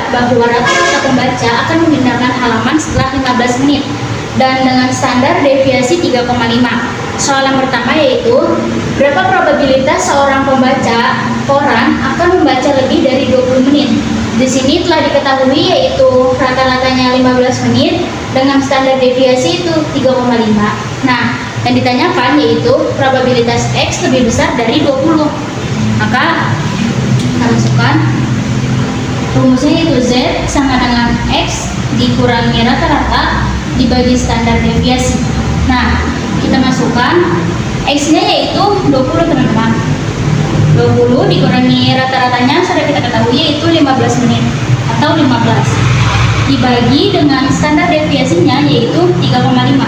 bahwa rata-rata pembaca akan memindahkan halaman setelah 15 menit dan dengan standar deviasi 3,5. Soal yang pertama yaitu, berapa probabilitas seorang pembaca koran akan membaca lebih dari 20 menit? Di sini telah diketahui yaitu rata-ratanya 15 menit dengan standar deviasi itu 3,5. Nah, yang ditanyakan yaitu probabilitas X lebih besar dari 20. Maka kita masukkan rumusnya itu Z sama dengan X dikurangi rata-rata dibagi standar deviasi. Nah, kita masukkan X-nya yaitu 20 teman-teman. 20 dikurangi rata-ratanya sudah kita ketahui yaitu 15 menit atau 15 dibagi dengan standar deviasinya yaitu 3,5.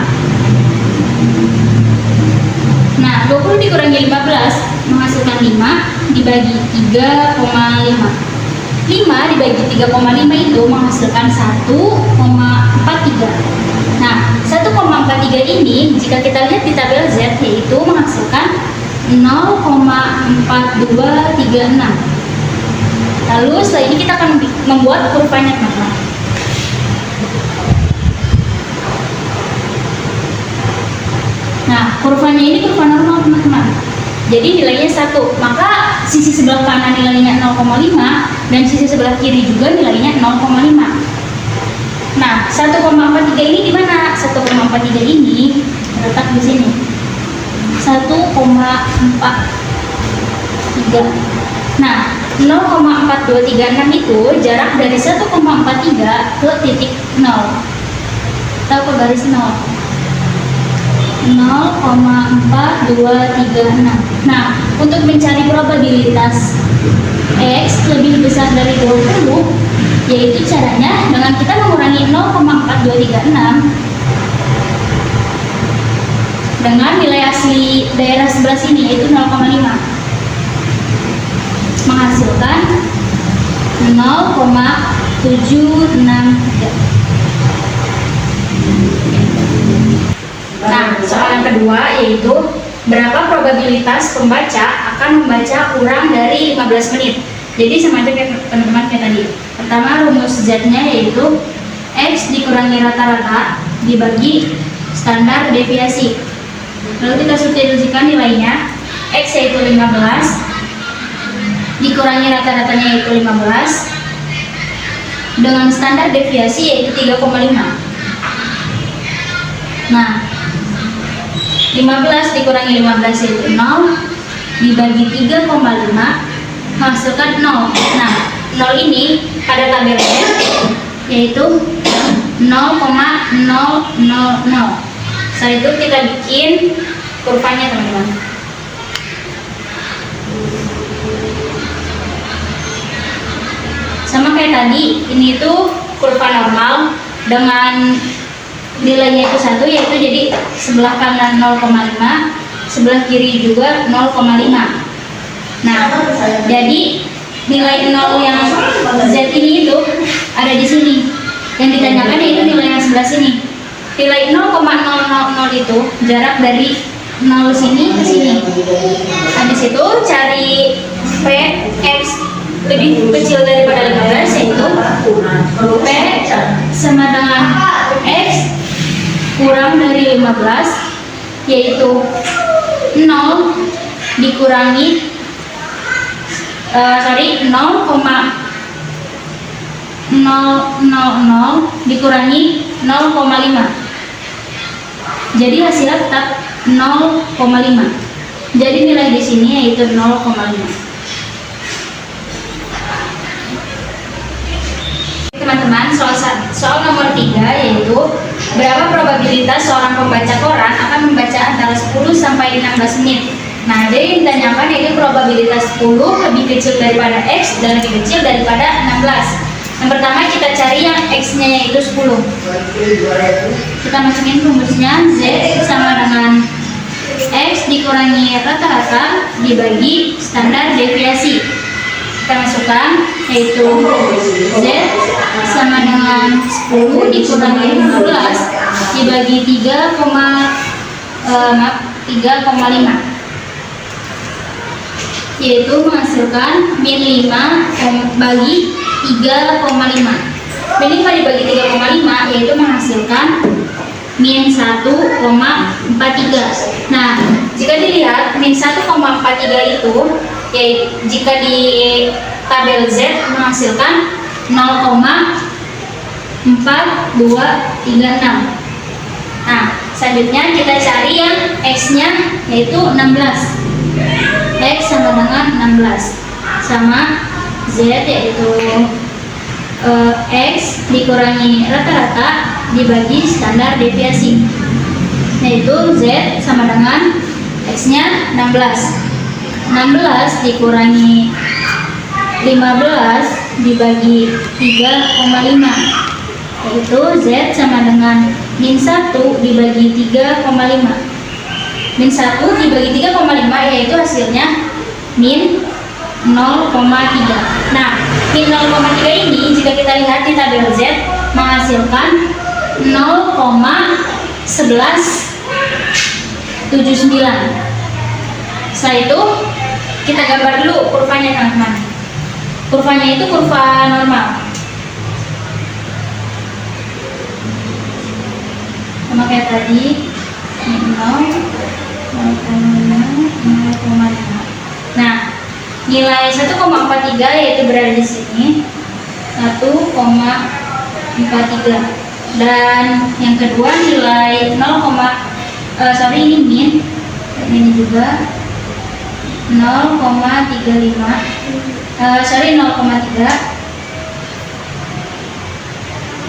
Nah, 20 dikurangi 15 menghasilkan 5 dibagi 3,5. 5 dibagi 3,5 itu menghasilkan 1,43. Nah, 1,43 ini jika kita lihat di tabel Z yaitu menghasilkan 0,4236. Lalu setelah ini kita akan membuat kurvanya teman-teman. Nah, kurvanya ini kurva normal teman-teman. Jadi nilainya 1, maka sisi sebelah kanan nilainya 0,5 dan sisi sebelah kiri juga nilainya 0,5. Nah, 1,43 ini di mana? 1,43 ini terletak di sini. 1,43. Nah, 0,4236 itu jarak dari 1,43 ke titik 0 atau ke garis 0. 0,4236. Nah, untuk mencari probabilitas X lebih besar dari 20, yaitu caranya dengan kita mengurangi 0,4236 dengan nilai asli daerah sebelah sini yaitu 0,5 menghasilkan 0,763. Nah, soal yang kedua yaitu berapa probabilitas pembaca akan membaca kurang dari 15 menit. Jadi semacam teman-teman kayak tadi. Pertama, rumus Z-nya yaitu X dikurangi rata-rata dibagi standar deviasi. Lalu kita substitusikan nilainya. X yaitu 15 dikurangi rata-ratanya yaitu 15 dengan standar deviasi yaitu 3,5. Nah, 15 dikurangi 15 yaitu 0 dibagi 3,5 menghasilkan 0. Nah, 0 ini pada tabelnya yaitu 0,000. Setelah itu kita bikin kurvanya teman-teman. Sama kayak tadi, ini tuh kurva normal dengan nilainya itu 1, yaitu jadi sebelah kanan 0,5, sebelah kiri juga 0,5. Nah, jadi nilai 0 yang Z ini itu ada di sini. Yang ditanyakan yaitu nilai yang sebelah sini. Nilai 0,000 itu jarak dari 0 sini ke sini. Habis itu cari P X lebih kecil daripada 15 yaitu P sama dengan X kurang dari 15 yaitu 0 dikurangi 0,000 dikurangi 0,5. Jadi hasilnya tetap 0,5. Jadi nilai di sini yaitu 0,5. Teman-teman, soal nomor 3 yaitu berapa probabilitas seorang pembaca koran akan membaca antara 10 sampai 16 menit. Nah, jadi yang ditanyakan yaitu probabilitas 10 lebih kecil daripada X dan lebih kecil daripada 16. Yang pertama kita cari yang X-nya yaitu 10. Kita masukin rumusnya Z sama dengan X dikurangi rata-rata dibagi standar deviasi. Kita masukkan yaitu Z sama dengan 10 dikurangi 15 dibagi 3,5 yaitu menghasilkan min 5 bagi 3,5. Min 5 dibagi 3,5 yaitu menghasilkan min 1,43. Nah, jika dilihat min 1,43 itu, yaitu jika di tabel Z menghasilkan 0,4236. Nah, selanjutnya kita cari yang X-nya yaitu 16. X sama dengan 16 sama Z yaitu X dikurangi rata-rata dibagi standar deviasi, yaitu Z sama dengan X-nya 16. 16 dikurangi 15 dibagi 3,5, yaitu Z sama dengan min 1 dibagi 3,5. Min 1 dibagi 3,5 yaitu hasilnya min 0,3. Nah, min 0,3 ini jika kita lihat di tabel Z menghasilkan 0,1179. Setelah itu kita gambar dulu kurvanya, teman-teman. Kurvanya itu kurva normal. Sama kayak tadi, 0,5. Nah, nilai 1,43 yaitu berada di sini 1,43. Dan yang kedua nilai 0, ini min, ini juga 0,35. 0,3.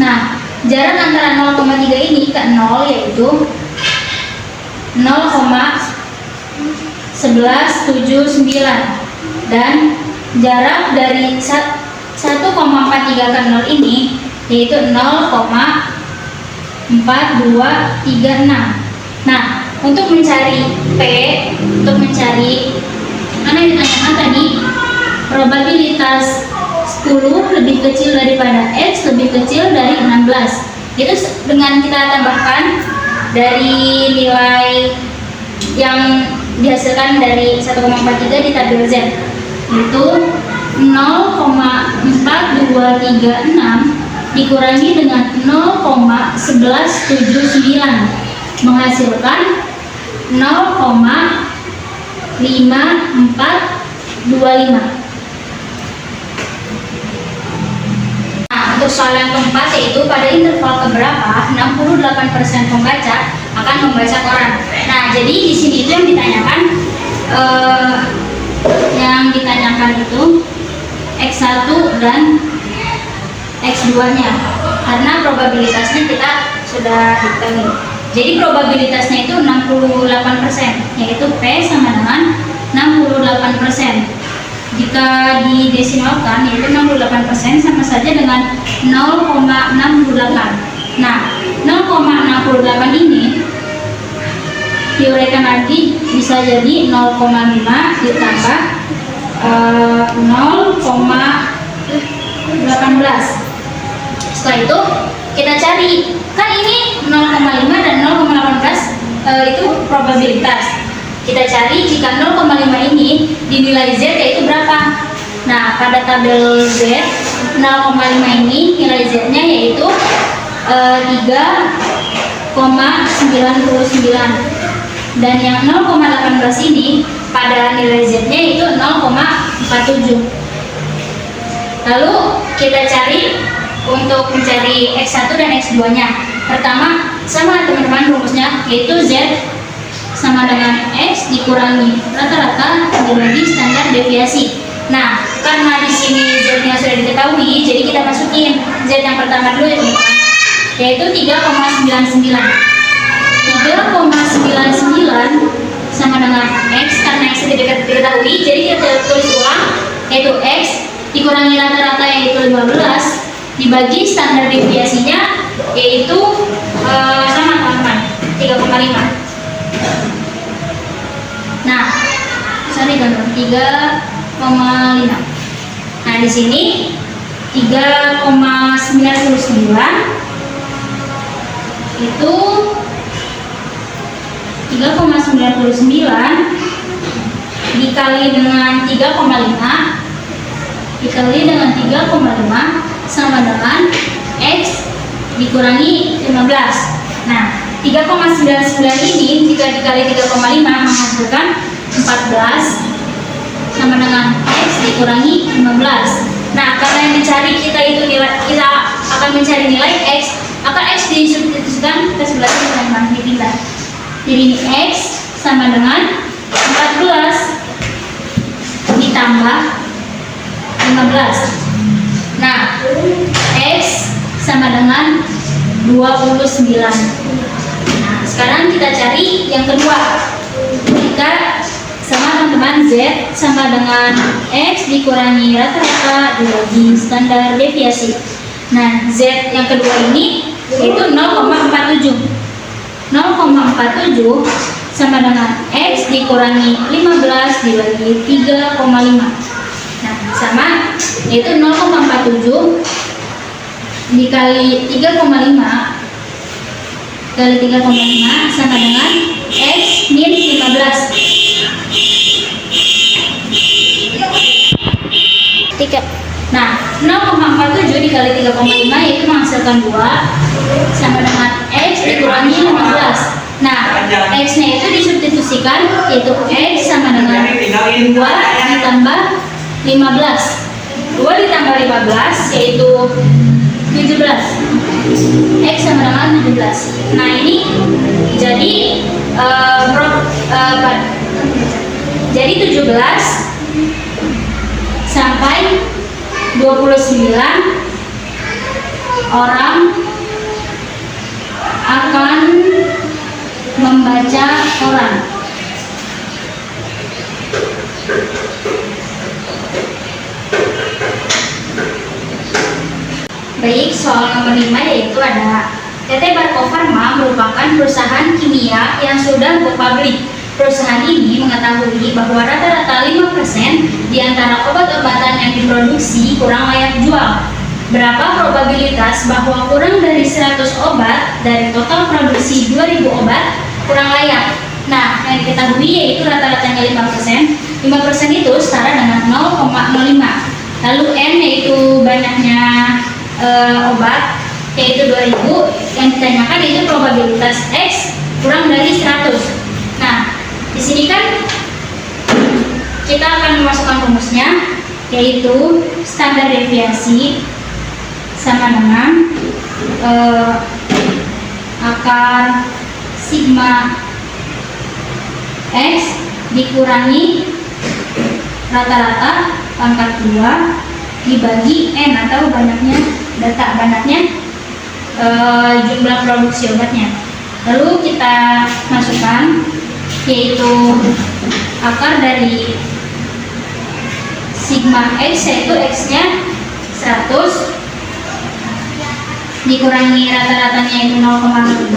Nah, jarak antara 0,3 ini ke 0 yaitu 0,1179, dan jarak dari 1,43 ke 0 ini yaitu 0,4236. Nah, untuk mencari P, untuk mencari mana yang ditanyakan tadi, probabilitas 10 lebih kecil daripada X lebih kecil dari 16. Itu dengan kita tambahkan dari nilai yang dihasilkan dari 1,43 di tabel Z, yaitu 0,4236 dikurangi dengan 0,1179 menghasilkan 0,5425. Untuk soal yang keempat yaitu pada interval keberapa 68% pembaca akan membaca koran. Nah, jadi di sini itu yang ditanyakan itu X1 dan X2-nya, karena probabilitasnya kita sudah diketahui. Jadi probabilitasnya itu 68%, yaitu P sama dengan 68%. Jika didesimalkan yaitu 68% sama saja dengan 0,68. Nah, 0,68 ini diuraikan lagi bisa jadi 0,5 ditambah 0,18. Setelah itu kita cari, kan ini 0,5 dan 0,18 itu probabilitas. Kita cari jika 0,5 ini dinilai Z yaitu berapa. Nah, pada tabel Z 0,5 ini nilai Z-nya yaitu 3,99, dan yang 0,18 ini pada nilai Z-nya itu 0,47. Lalu kita cari untuk mencari X1 dan X2-nya. Pertama, sama teman-teman rumusnya, yaitu Z sama dengan X dikurangi rata-rata dibagi standar deviasi. Nah, karena di sini Z-nya sudah diketahui, jadi kita masukin Z yang pertama dulu ya teman-teman, yaitu 3,99. 3,99 sama dengan X, karena X tidak diketahui, jadi kita tulis ulang, yaitu X dikurangi rata-rata yaitu 15 dibagi standar deviasinya yaitu sama teman-teman 3,5. Nah, sorry teman-teman, 3,5. Nah, di sini 3,99 itu 3,99 dikali dengan 3,5 dikali dengan 3,5 sama dengan X dikurangi 15. Nah, 3,99 ini jika dikali 3,5 menghasilkan 14 sama dengan X dikurangi 15. Nah, karena yang dicari kita itu nilai, kita akan mencari nilai X, akan X disubstitusikan ke sebelah kanan dipindah. Jadi ini X sama dengan 14 ditambah 15. Nah, X sama dengan 29. Nah, sekarang kita cari yang kedua. Jika sama teman-teman, Z sama dengan X dikurangi rata-rata dibagi standar deviasi. Nah, Z yang kedua ini yaitu 0,47. 0,47 sama dengan X dikurangi 15 dibagi 3,5. Nah, sama yaitu 0,47 dikali 3,5 kali 3,5 sama dengan X min 15. Nah, 0,47 dikali 3,5 yaitu menghasilkan 2 sama dengan X dikurangi 15. Nah, X-nya itu disubstitusikan yaitu X sama dengan 2 ditambah 15. 2 ditambah 15 yaitu 17. X sama dengan 17. Nah, ini jadi jadi 17 sampai 29 orang akan membaca koran. Baik, soal nomor 5 yaitu ada PT Barco Pharma merupakan perusahaan kimia yang sudah go public. Perusahaan ini mengetahui bahwa rata-rata 5% di antara obat-obatan yang diproduksi kurang layak jual. Berapa probabilitas bahwa kurang dari 100 obat dari total produksi 2000 obat kurang layak? Nah, yang diketahui yaitu rata-ratanya 5%. 5% itu setara dengan 0,05. Lalu N yaitu banyaknya obat yaitu 2000. Yang ditanyakan yaitu probabilitas X kurang dari 100. Nah, di sini kan kita akan memasukkan rumusnya yaitu standar deviasi sama dengan akar sigma X dikurangi rata-rata pangkat 2 dibagi N atau banyaknya jumlah produksi obatnya. Lalu kita masukkan yaitu akar dari sigma X yaitu X-nya 100 dikurangi rata-ratanya itu 0,05,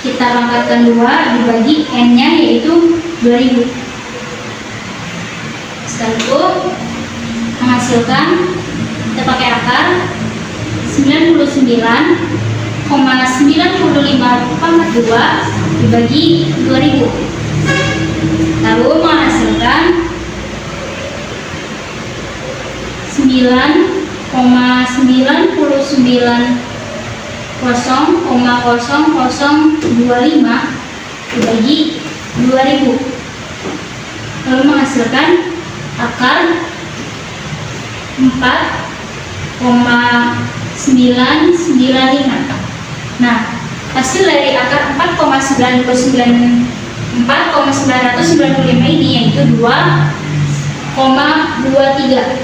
kita pangkatkan 2 dibagi N-nya yaitu 2000. Setelah itu menghasilkan, kita pakai akar 99,95 dibagi 2000, lalu menghasilkan 9,99,0025 dibagi 2000, lalu menghasilkan akar 4,995. Nah, hasil dari akar 4,995 ini yaitu 2,23.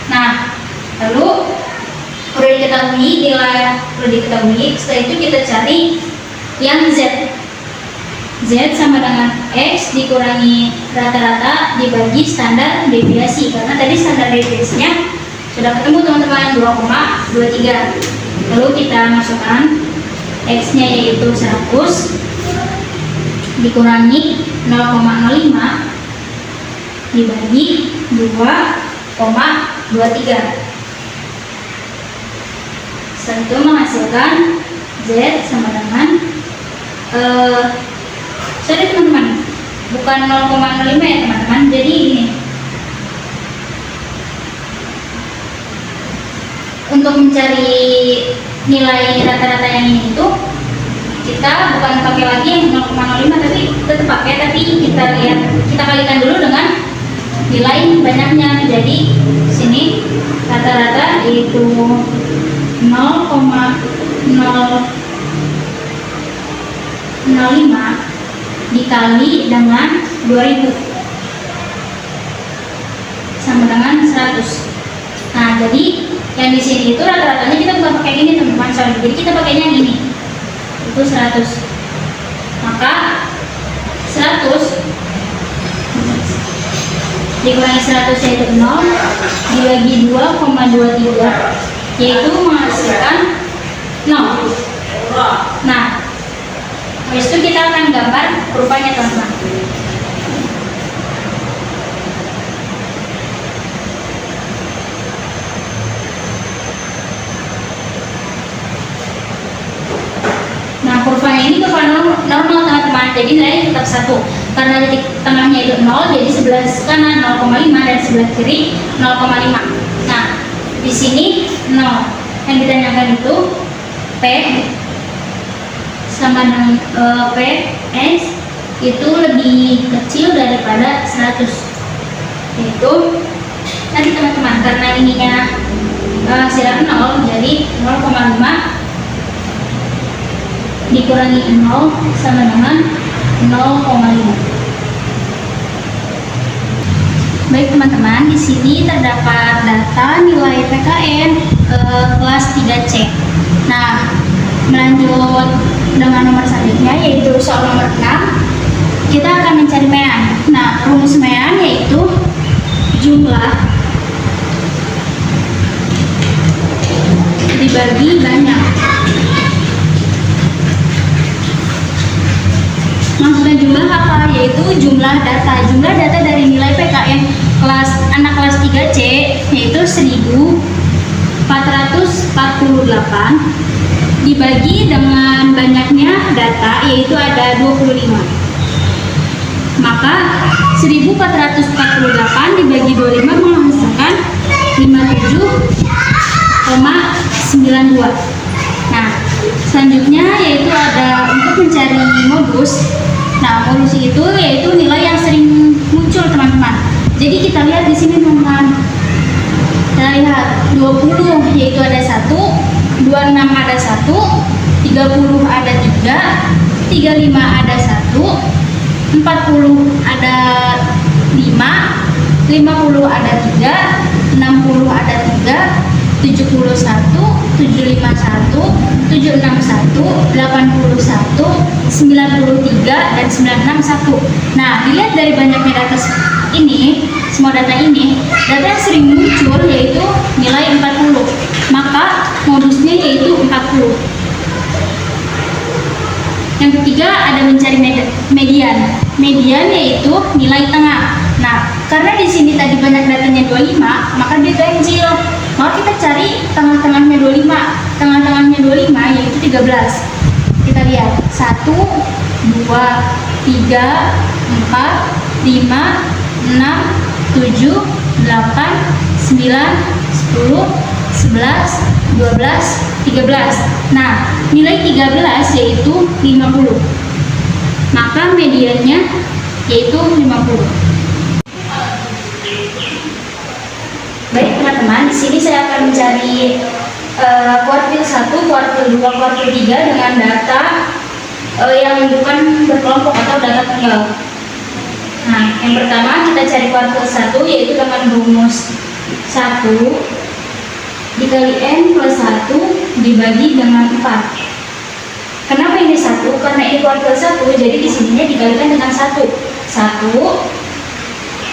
Nah, lalu perlu diketahui, setelah itu kita cari yang Z. Z sama dengan X dikurangi rata-rata dibagi standar deviasi, karena tadi standar deviasinya sudah ketemu teman-teman, 2,23. Lalu kita masukkan X-nya yaitu 100 dikurangi 0,05 dibagi 2,23. Setelah itu menghasilkan Z sama dengan sorry teman-teman, bukan 0,05 ya teman-teman, jadi ini mencari nilai rata-rata yang ini itu kita bukan pakai lagi yang 0,05 tapi tetap pakai, tapi kita lihat, kita kalikan dulu dengan nilai banyaknya. Jadi sini rata-rata yaitu 0,005 dikali dengan 2000 sama dengan 100. Nah, jadi yang di sini itu rata-ratanya kita bukan pakai gini teman-teman, sorry. Jadi kita pakainya yang ini. Itu 100. Maka 100 dikurangi 100 yaitu 0 dibagi 2,23 yaitu menghasilkan 0. Nah, habis itu kita akan gambar rupanya teman-teman. Nah, kurvanya ini kurva normal teman-teman, jadi nilainya tetap 1 karena titik tengahnya itu 0, jadi sebelah kanan 0,5 dan sebelah kiri 0,5. Nah, di sini 0 yang ditanyakan itu P sama dengan PS itu lebih kecil daripada 100, yaitu tadi teman-teman, karena ininya hasilnya 0, jadi 0,5 dikurangi 0 sama dengan 0,5. Baik teman-teman, di sini terdapat data nilai PKN kelas 3C. Nah, melanjut dengan nomor selanjutnya yaitu soal nomor 6. Kita akan mencari mean. Nah, rumus mean yaitu jumlah dibagi banyak. Maksudnya jumlah apa? Yaitu jumlah data. Jumlah data dari nilai PKN anak kelas 3C yaitu 1448 dibagi dengan banyaknya data yaitu ada 25. Maka 1448 dibagi 25 menghasilkan 57,92. Nah, selanjutnya yaitu ada untuk mencari modus. Nah, modus itu yaitu nilai yang sering muncul teman-teman. Jadi kita lihat di sini teman-teman. Kita lihat 20 yaitu ada 1, 26 ada 1, 30 ada 3, 35 ada 1, 40 ada 5, 50 ada 3, 60 ada 3, 71, 751, 761, 81, 93, dan 961. Nah, dilihat dari banyaknya data ini, semua data ini, data yang sering muncul yaitu nilai 40. Maka modusnya yaitu 40. Yang ketiga ada mencari median. Median yaitu nilai tengah. Nah, karena di sini tadi banyak datanya 25, maka dia ganjil. Maka kita cari tengah-tengahnya 25. Tengah-tengahnya 25 yaitu 13. Kita lihat 1, 2, 3, 4, 5, 6, 7, 8, 9, 10, 11, 12, 13. Nah, nilai 13 yaitu 50. Maka mediannya yaitu 50. Baik teman-teman, di sini saya akan mencari kuartil 1, kuartil 2, kuartil 3 dengan data yang bukan berkelompok atau data tunggal. Nah, yang pertama kita cari kuartil 1 yaitu dengan rumus 1 dikali N plus 1 dibagi dengan 4. Kenapa ini 1? Karena ini kuartil 1, jadi di sininya dikalikan dengan 1. 1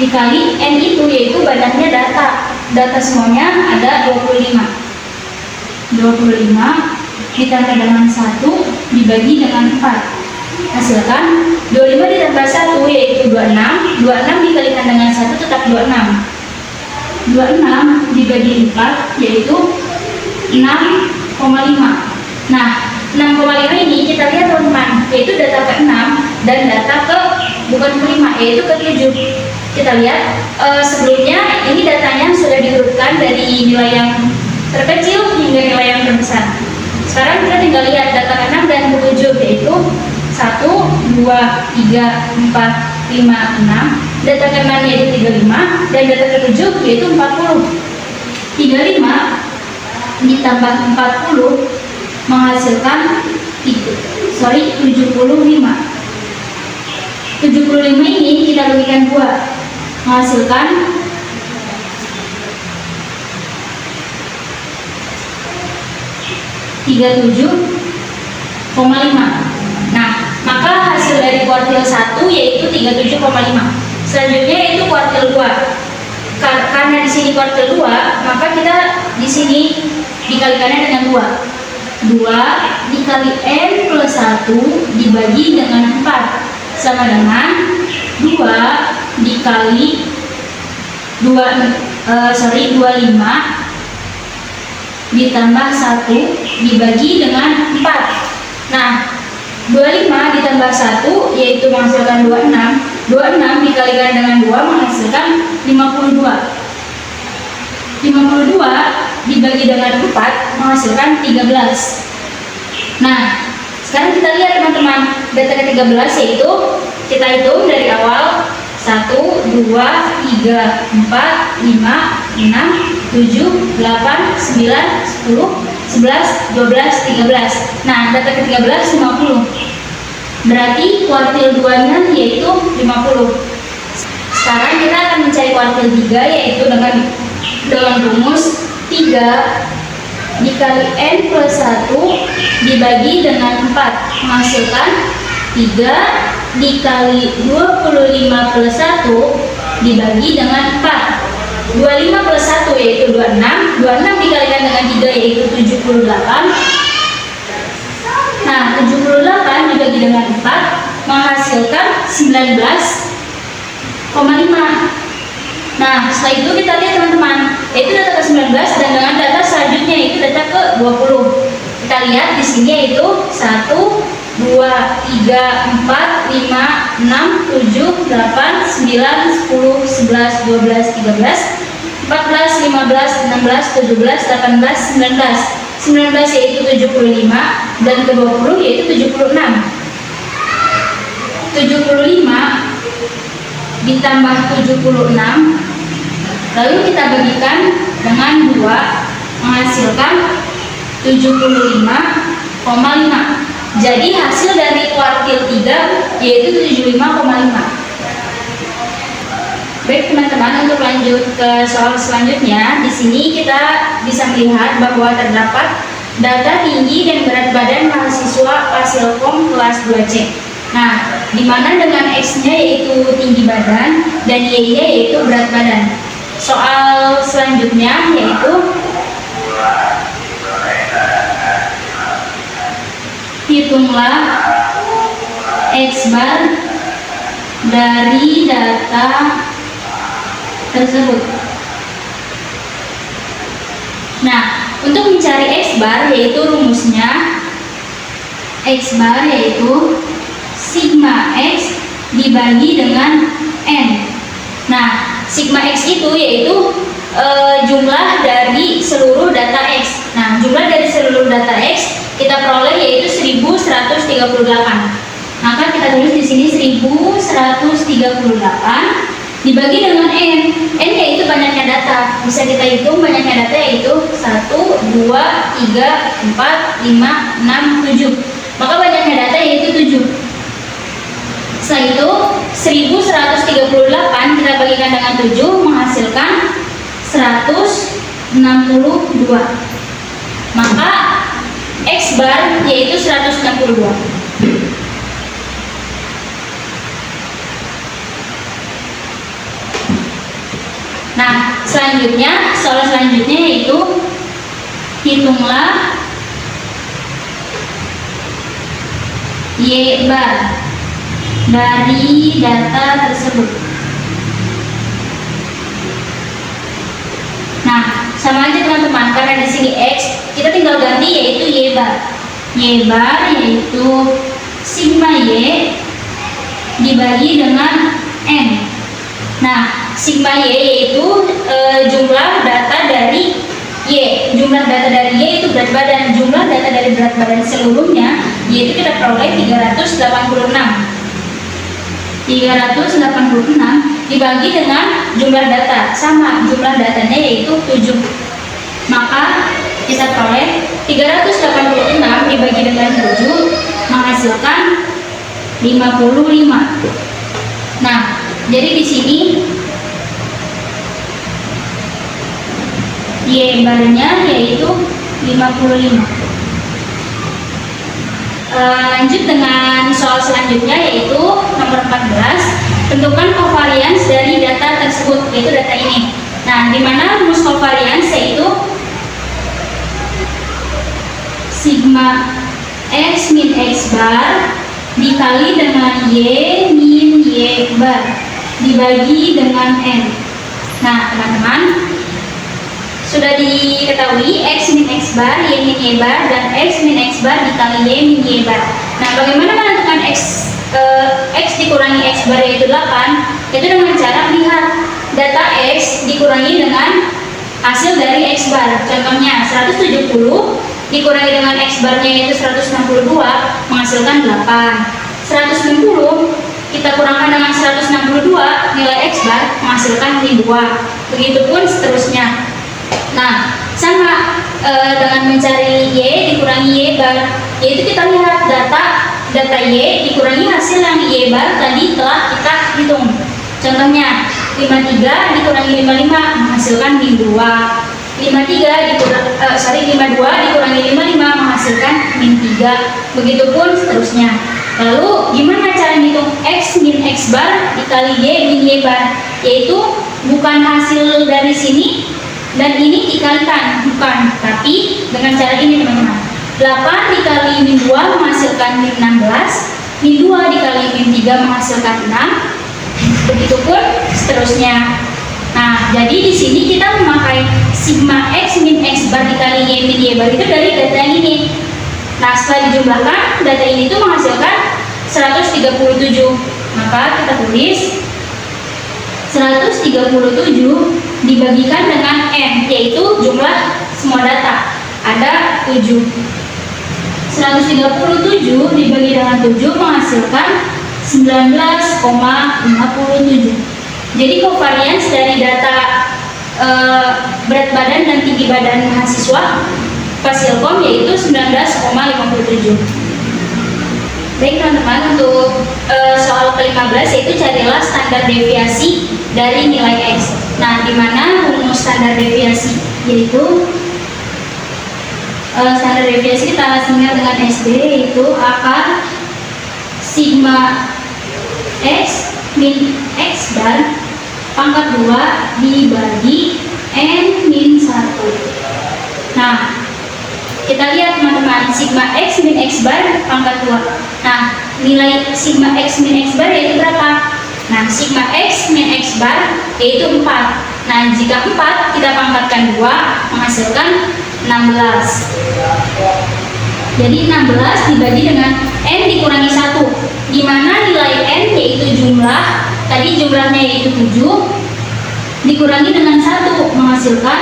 dikali N itu yaitu banyaknya data. Data semuanya ada 25. 25 ditambah dengan 1 dibagi dengan 4. Hasilkan 25 ditambah 1 yaitu 26. 26 dikalikan dengan 1 tetap 26. 26 dibagi 4 yaitu 6,5. Nah, 6,5 ini kita lihat teman-teman, yaitu data ke-6 dan data bukan ke-5 yaitu ke-7. Kita lihat sebelumnya ini datanya sudah diurutkan dari nilai yang terkecil hingga nilai yang terbesar. Sekarang kita tinggal lihat data ke-6 dan ke-7, yaitu 1, 2, 3, 4, 5, 6. Data ke-6 yaitu 35 dan data ke-7 yaitu 40. 35 ditambah 40 menghasilkan 75. 75 ini kita bagikan 2 menghasilkan 37,5. Nah, maka hasil dari kuartil 1 yaitu 37,5. Selanjutnya yaitu kuartil 2. Karena di sini kuartil 2, maka kita di sini dikalikannya dengan 2. 2 dikali N plus 1 dibagi dengan 4 sama dengan 2 dikali 25 ditambah 1 dibagi dengan 4. Nah, 25 ditambah 1 yaitu menghasilkan 26. 26 dikalikan dengan 2 menghasilkan 52. 52 dibagi dengan 4 menghasilkan 13. Nah, sekarang kita lihat teman-teman, data ke-13 yaitu kita hitung dari awal 1, 2, 3, 4, 5, 6, 7, 8, 9, 10, 11, 12, 13. Nah, data ke-13 50. Berarti kuartil 2-nya yaitu 50. Sekarang kita akan mencari kuartil 3 yaitu dengan rumus 3 dikali N plus 1 dibagi dengan 4 menghasilkan 3 dikali 25 plus 1 dibagi dengan 4. 25 plus 1 yaitu 26. 26 dikalikan dengan 3 yaitu 78. Nah, 78 dibagi dengan 4 menghasilkan 19,5. Nah, setelah itu kita lihat teman-teman, yaitu data ke-19 dan dengan data selanjutnya yaitu data ke-20. Kita lihat di sini yaitu 1, 2, 3, 4, 5, 6, 7, 8, 9, 10, 11, 12, 13, 14, 15, 16, 17, 18, 19. 19 yaitu 75 dan ke-20 yaitu 76. 75 ditambah 76 lalu kita bagikan dengan 2 menghasilkan 75,5. Jadi hasil dari kuartil 3 yaitu 75,5. Baik teman-teman, untuk lanjut ke soal selanjutnya, di sini kita bisa melihat bahwa terdapat data tinggi dan berat badan mahasiswa Fasilkom kelas 2C. Nah, di mana dengan X-nya yaitu tinggi badan dan Y-nya yaitu berat badan. Soal selanjutnya yaitu hitunglah X bar dari data tersebut. Nah, untuk mencari X bar yaitu rumusnya X bar yaitu sigma X dibagi dengan N. Nah, sigma X itu yaitu jumlah dari seluruh data X. Nah, jumlah dari seluruh data X kita peroleh yaitu 1138. Maka kita tulis di sini 1138 dibagi dengan N. N yaitu banyaknya data. Bisa kita hitung banyaknya data yaitu 1, 2, 3, 4, 5, 6, 7. Maka banyaknya data yaitu 7. Setelah itu 1138 kita bagikan dengan 7 menghasilkan 162. Maka X bar yaitu 162. Nah, selanjutnya, soal selanjutnya yaitu hitunglah Y bar dari data tersebut. Nah, sama aja teman-teman, karena di sini X kita tinggal ganti yaitu Y bar. Y bar yaitu sigma Y dibagi dengan N. Nah, sigma Y yaitu jumlah data dari Y, jumlah data dari Y itu berat badan. Jumlah data dari berat badan seluruhnya yaitu kita peroleh 386 dibagi dengan jumlah data, sama jumlah datanya yaitu 7. Maka kita peroleh 386 dibagi dengan 7 menghasilkan 55. Nah, jadi di sini Y barnya yaitu 55. Lanjut dengan soal selanjutnya yaitu nomor 14. Tentukan covariance dari data tersebut, yaitu data ini. Nah, di mana rumus covariance yaitu sigma X min X bar dikali dengan Y min Y bar dibagi dengan N. Nah, teman-teman, sudah diketahui X min X bar, Y min Y bar, dan X min X bar dikali Y min Y bar. Nah, bagaimana menentukan X dikurangi X bar yaitu 8? Itu dengan cara melihat data X dikurangi dengan hasil dari X bar. Contohnya 170 dikurangi dengan X barnya yaitu 162 menghasilkan 8. 160 kita kurangkan dengan 162 nilai X bar menghasilkan 2. Begitupun seterusnya. Nah, sama dengan mencari Y dikurangi Y bar, yaitu kita lihat data Y dikurangi hasil yang Y bar tadi telah kita hitung. Contohnya 53 dikurangi 55 menghasilkan 2. 52 dikurangi 55 menghasilkan min 3. Begitupun seterusnya. Lalu gimana cara menghitung X min X bar dikali Y min Y bar? Yaitu bukan hasil dari sini dan ini dikalikan, bukan, tapi dengan cara ini teman-teman. 8 dikali min 2 menghasilkan min 16, min 2 dikali min 3 menghasilkan 6. Begitupun seterusnya. Nah, jadi di sini kita memakai sigma X min X bar dikali Y min Y bar itu dari data yang ini. Nah, setelah dijumlahkan, data ini itu menghasilkan 137. Maka kita tulis 137 dibagikan dengan N, yaitu jumlah semua data. Ada 7. 137 dibagi dengan 7 menghasilkan 19,57. Jadi covariance dari data berat badan dan tinggi badan mahasiswa Fasilkom yaitu 19,57. Baik teman-teman, untuk soal ke-15 yaitu carilah standar deviasi dari nilai X. Nah, di mana rumus standar deviasi yaitu standar deviasi kita singkat dengan SD, yaitu akar sigma X min X bar pangkat 2 dibagi N min 1. Nah, kita lihat teman-teman, sigma X min X bar pangkat 2. Nah, nilai sigma X min X bar yaitu berapa? Nah, sigma X min X bar yaitu 4. Nah, jika 4 kita pangkatkan 2 menghasilkan 16. Jadi 16 dibagi dengan N dikurangi 1, di mana nilai N yaitu jumlah, tadi jumlahnya yaitu 7, dikurangi dengan 1 menghasilkan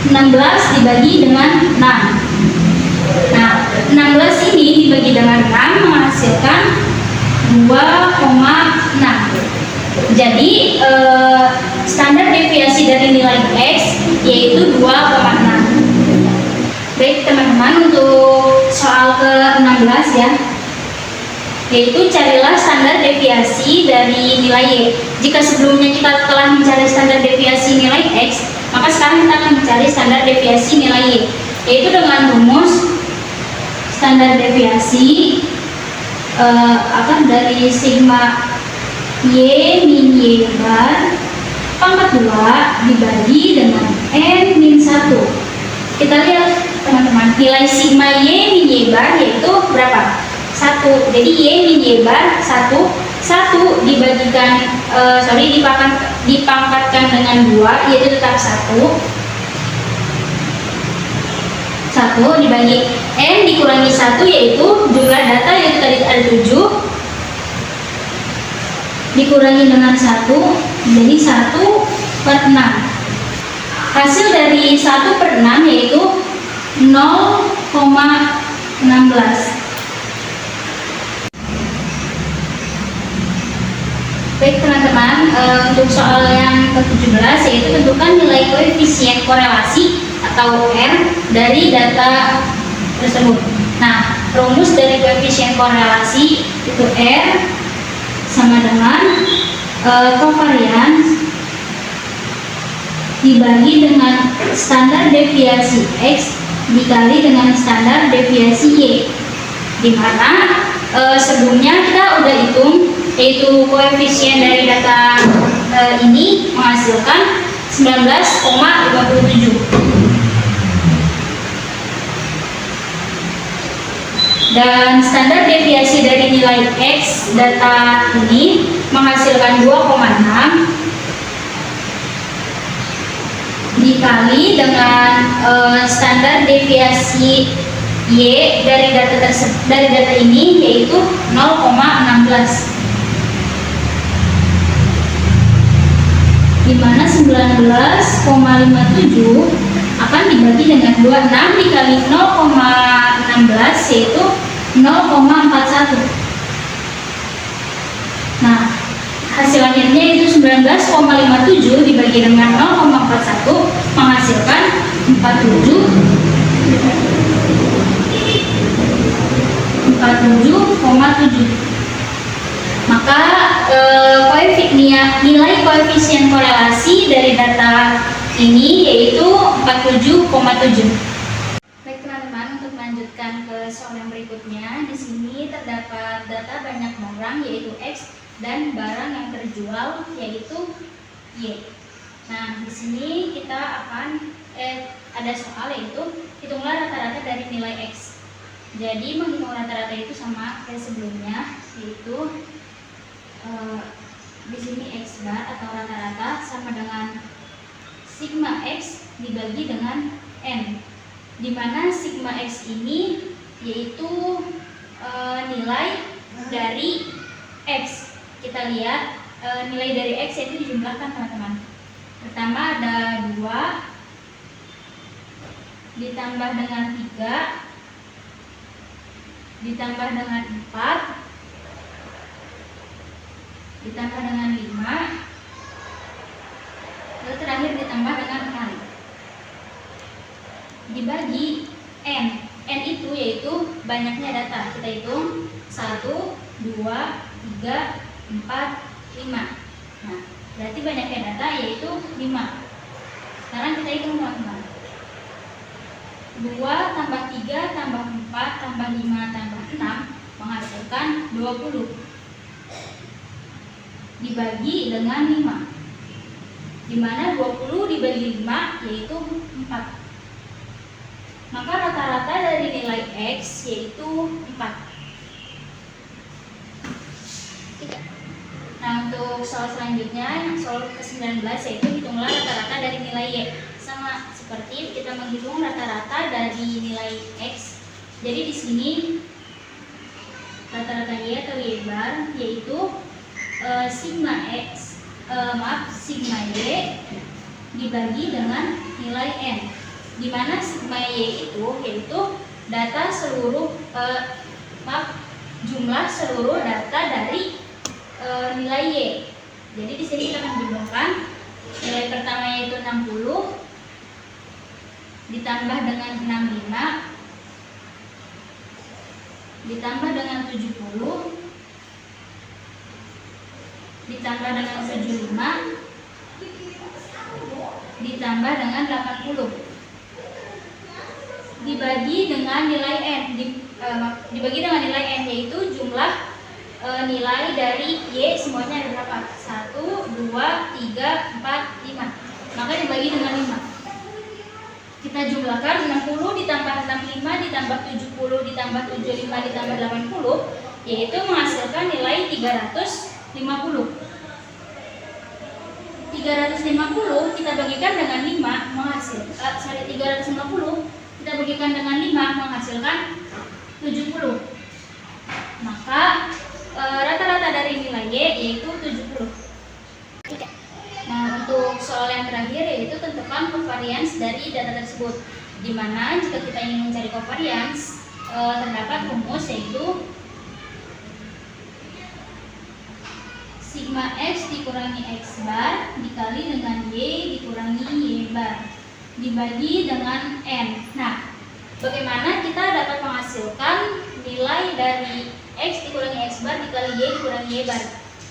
16 dibagi dengan 6. Nah, 16 ini dibagi dengan 6 menghasilkan 2,6. Jadi standar deviasi dari nilai X yaitu 2,6. Baik teman-teman, untuk soal ke-16 ya, yaitu carilah standar deviasi dari nilai Y. Jika sebelumnya kita telah mencari standar deviasi nilai X, maka sekarang kita akan mencari standar deviasi nilai Y, yaitu dengan rumus standar deviasi akar dari sigma Y min Y bar pangkat 2 dibagi dengan N min 1. Kita lihat teman-teman, nilai sigma Y min Y bar yaitu berapa? 1. Jadi Y min Y bar 1 dibagikan dipangkatkan dengan 2 yaitu tetap 1 dibagi N dikurangi 1 yaitu jumlah data yaitu tadi ada 7 dikurangi dengan 1 jadi 1/6. Hasil dari 1/6 yaitu 0,16. Baik teman-teman, untuk soal yang ke-17 yaitu tentukan nilai koefisien korelasi atau R dari data tersebut. Nah, rumus dari koefisien korelasi itu R sama dengan kovarians dibagi dengan standar deviasi X dikali dengan standar deviasi Y, di mana sebelumnya kita udah hitung yaitu koefisien dari data ini menghasilkan 19,57 dan standar deviasi dari nilai X data ini menghasilkan 2,6 dikali dengan standar deviasi Y dari data ini yaitu 0,16, di mana 19,57 akan dibagi dengan 26 dikali 0,16 yaitu 0,41. Nah, hasil akhirnya itu 19,57 dibagi dengan 0,41 menghasilkan 47,7. Maka nilai koefisien korelasi dari data ini yaitu 47,7. Baik teman-teman, untuk melanjutkan ke soal yang berikutnya, di sini terdapat data banyak barang yaitu X dan barang yang terjual yaitu Y. Nah, di sini kita akan ada soal yaitu hitunglah rata-rata dari nilai X. Jadi menghitung rata-rata itu sama kayak sebelumnya, yaitu di sini X bar atau rata-rata sama dengan sigma X dibagi dengan N, di mana sigma X ini yaitu nilai dari X. Kita lihat nilai dari X yaitu dijumlahkan teman-teman. Pertama ada 2 ditambah dengan 3 ditambah dengan 4 ditambah dengan 5 lalu terakhir ditambah dengan 6 dibagi N. N itu yaitu banyaknya data. Kita hitung 1, 2, 3, 4, 5. Nah, berarti banyaknya data yaitu 5. Sekarang kita hitung teman-teman. 2 tambah 3 tambah 4 tambah 5 tambah 6 menghasilkan 20 dibagi dengan 5, di mana 20 dibagi 5 yaitu 4. Maka rata-rata dari nilai X yaitu 4. Nah, untuk soal selanjutnya yang soal ke-19 yaitu hitunglah rata-rata dari nilai Y. Sama seperti kita menghitung rata-rata dari nilai X. Jadi di sini rata-rata Y atau Y bar yaitu sigma Y dibagi dengan nilai N, di mana sigma Y itu yaitu data seluruh jumlah seluruh data dari nilai Y. Jadi di sini kita menjumlahkan nilai pertama yaitu 60 ditambah dengan 65 ditambah dengan 70 ditambah dengan 75 ditambah dengan 80 dibagi dengan nilai N, dibagi dengan nilai N yaitu jumlah nilai dari Y semuanya ada berapa? 1, 2, 3, 4, 5. Maka dibagi dengan 5. Kita jumlahkan 60 ditambah 65 ditambah 70 ditambah 75 ditambah 80 yaitu menghasilkan nilai 350. 350 kita bagikan dengan 5 menghasilkan 350 kita bagikan dengan 5 menghasilkan 70. Maka rata-rata dari nilai Y yaitu 70. Nah, untuk soal yang terakhir yaitu tentukan kovarians dari data tersebut. Di mana jika kita ingin mencari covariance, terdapat rumus yaitu sigma X dikurangi X bar dikali dengan Y dikurangi Y bar dibagi dengan N. Nah, bagaimana kita dapat menghasilkan nilai dari X dikurangi X bar dikali Y dikurangi Y bar?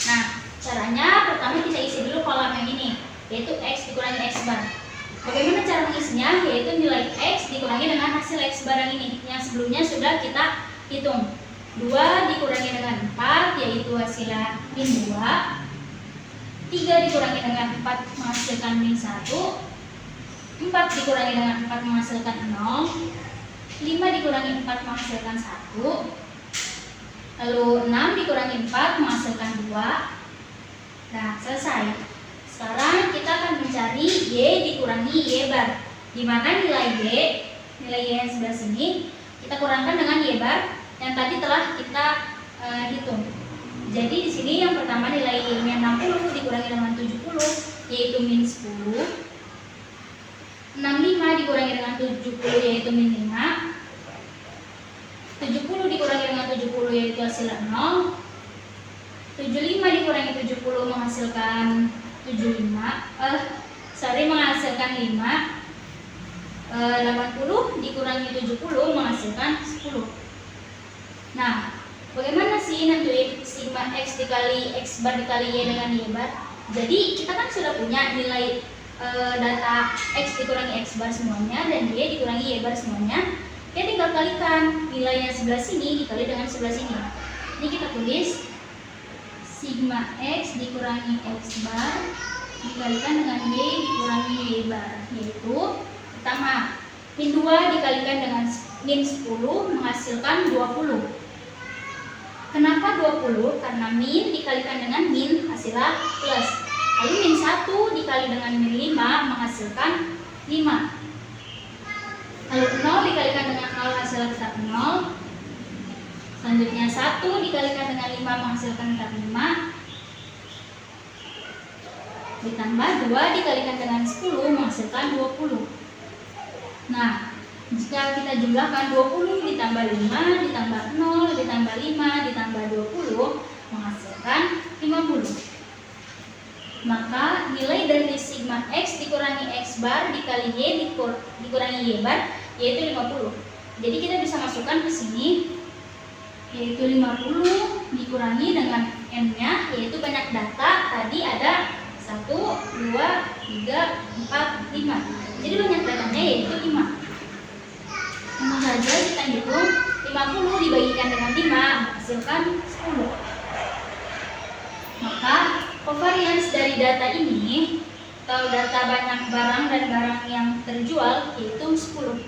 Nah, caranya pertama kita isi dulu kolam yang ini, yaitu X dikurangi X bar. Bagaimana cara mengisinya? Yaitu nilai X dikurangi dengan hasil X bar yang ini, yang sebelumnya sudah kita hitung. 2 dikurangi dengan 4, yaitu hasilnya min 2. 3 dikurangi dengan 4 menghasilkan min 1. 4 dikurangi dengan 4 menghasilkan 0. 5 dikurangi 4 menghasilkan 1. Lalu 6 dikurangi 4 menghasilkan 2. Nah, selesai. Sekarang kita akan mencari Y dikurangi Y bar. Di mana nilai Y yang sebelah sini kita kurangkan dengan Y bar yang tadi telah kita hitung. Jadi di sini yang pertama nilai Y-nya 60 dikurangi dengan 70, yaitu min 10. 65 dikurangi dengan 70, yaitu min 5. 70 dikurangi dengan 70, yaitu hasilnya 0. 75 dikurangi 70 menghasilkan 5. 80 dikurangi 70 menghasilkan 10. Nah, bagaimana sih nentuin sigma X dikali X bar dikali Y dengan Y bar? Jadi kita kan sudah punya nilai data X dikurangi X bar semuanya dan Y dikurangi Y bar semuanya. Kita tinggal kalikan nilai yang sebelah sini dikali dengan sebelah sini. Ini kita tulis sigma X dikurangi X bar dikalikan dengan Y dikurangi Y bar, yaitu pertama min 2 dikalikan dengan min 10 menghasilkan 20. Kenapa 20? Karena min dikalikan dengan min hasilnya plus. Lalu min 1 dikali dengan min 5 menghasilkan 5. Lalu 0 dikalikan dengan 0 hasilnya tetap 0. Selanjutnya 1 dikalikan dengan 5 menghasilkan tetap 5. Ditambah 2 dikalikan dengan 10 menghasilkan 20. Nah, jika kita jumlahkan 20 ditambah 5 ditambah 0 ditambah 5 ditambah 20 menghasilkan 50. Maka nilai dari sigma X dikurangi X bar dikali Y dikurangi Y bar yaitu 50. Jadi kita bisa masukkan ke sini, yaitu 50 dikurangi dengan N-nya, yaitu banyak data. Tadi ada 1, 2, 3, 4, 5. Jadi banyak datanya yaitu 5. Langsung saja kita hitung 50 dibagikan dengan 5 menghasilkan 10. Maka covariance dari data ini atau data banyak barang dan barang yang terjual yaitu 10.